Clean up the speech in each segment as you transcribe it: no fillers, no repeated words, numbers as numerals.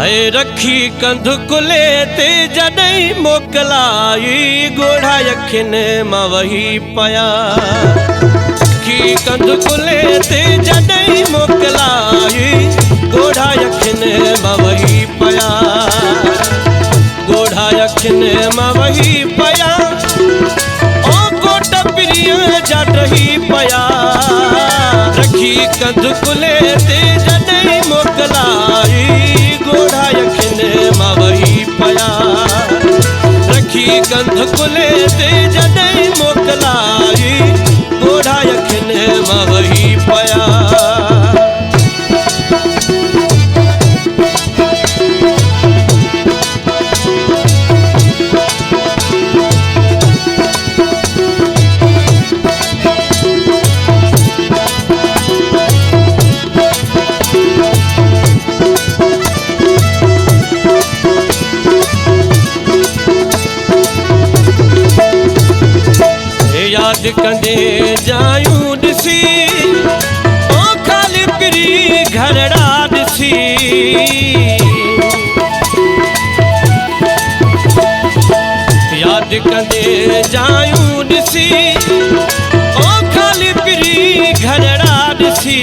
ऐ रखी कंध कुले ते जॾहिं मोकलाई गोढ़ा यखिन मां वही पया। रखी कंध कुले ते जॾहिं मोकलाई गोढ़ा यखिन मां वही पया। गोढ़ा यखिन मां वही पया ओ कोट प्रिय जॾहिं पया। रखी कंध कुले ते जॾहिं मोकलाई गोढ़ा यखिन मां वही पया। रखी कंध कुले ते जॾहिं मोकलाई गोढ़ा यखिन मां वही पया। याद कंदे जायूं ॾिसी ओ खाली पिरी घरड़ा ॾिसी। याद कंदे जायूं ॾिसी ओ खाली पिरी घरड़ा ॾिसी।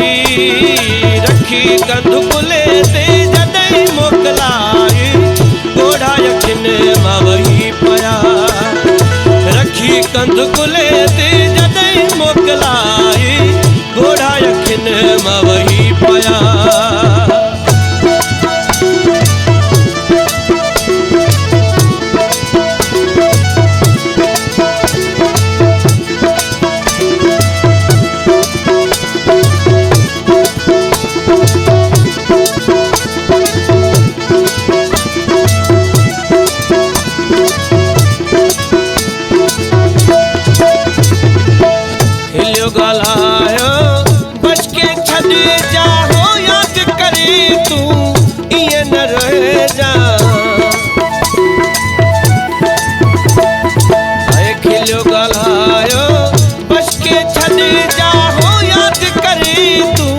रखी कंध कुले ते जॾहिं मोकलाई गोढ़ा यखिन मां वही पया। रखी कंध कुले ते जॾहिं मोकलाई गोढ़ा यखिन मां वही पया। ॻाल्हायो बच के छॾे जा हो यादि करे तूं ईअं न रहिजा। खिलियो ॻाल्हायो बच के छॾे जा हो यादि करे तूं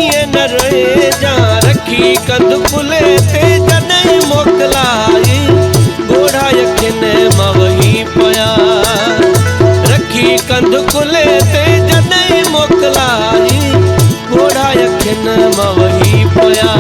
ईअं न रहिजा। रखी कंध कुले ते जॾहिं मोकलाई गोढ़ा यखिन मां वही पया। रखी कंध कुले ते जॾहिं मोकलाई गोढ़ा यखिन मां वही पया।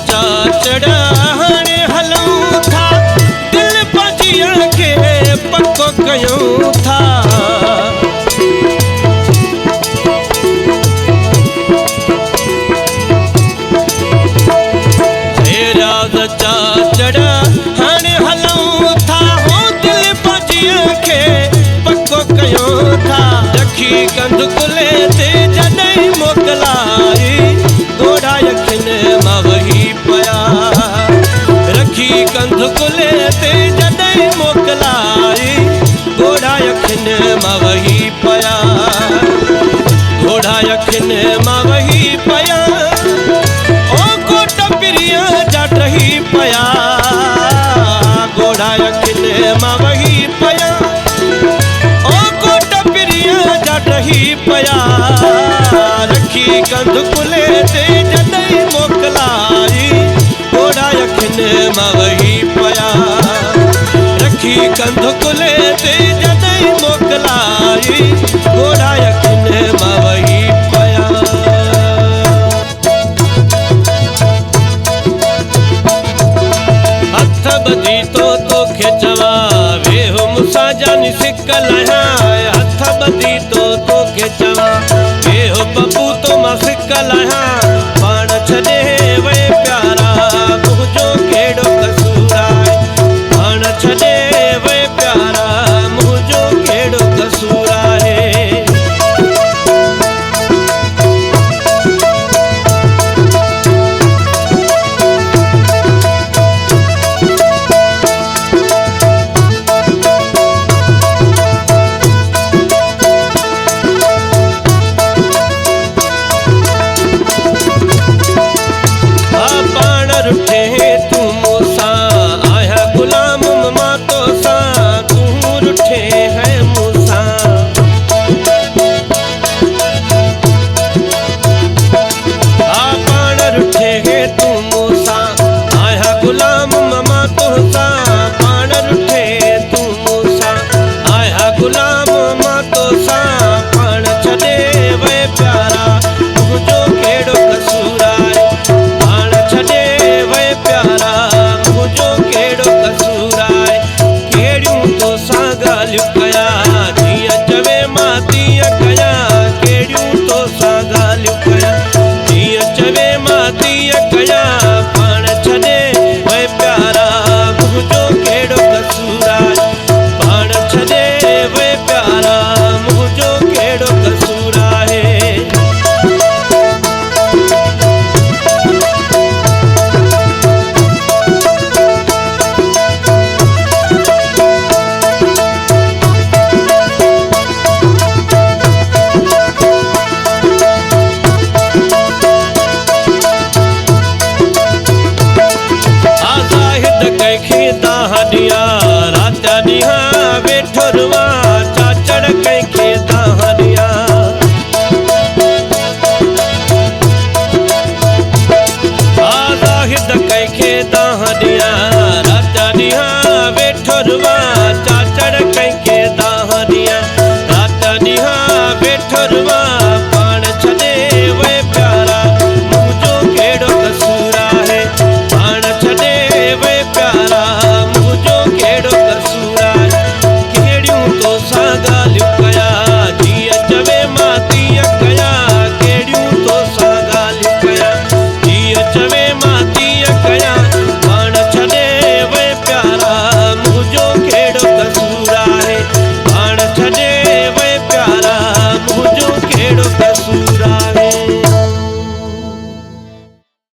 चाचड़ा हाणे हलूं था दिल पंहिंजी खे पको कयूं था। चाचड़ा हाणे हलूं था हो दिल पंहिंजी खे पको कयूं था। रखी कंध कुले ते जॾहिं मोकलाई गोढ़ा यखिन मां वही पया। रखी कंध कुले ते जॾहिं मोकलाई गोढ़ा यखिन मां वही पया। गोढ़ा यखिन मां वही पया ओ कोट प्रिय जॾहिं पया। गोढ़ा यखिन मां वही पया ओ कोट प्रिय जॾहिं पया। रखी कंध कुले ते जॾहिं मोकलाई गोढ़ा यखिन मां वही पया। रखी कंध कुले ते जॾहिं मोकलाई गोढ़ा यखिन मां वही पया। हथ ॿधी तोखे चवा वेहो मूंसां जानी सिक लहां। हथ ॿधी तोखे चवा वेहो बबू तो मां सिक लहां। पाण छॾे वे प्यारा मुंहिंजो कहिड़ो कसूर आहे। पाण छॾे वे प्यारा मुंहिंजो कहिड़ो कसूर आहे। बेटा नी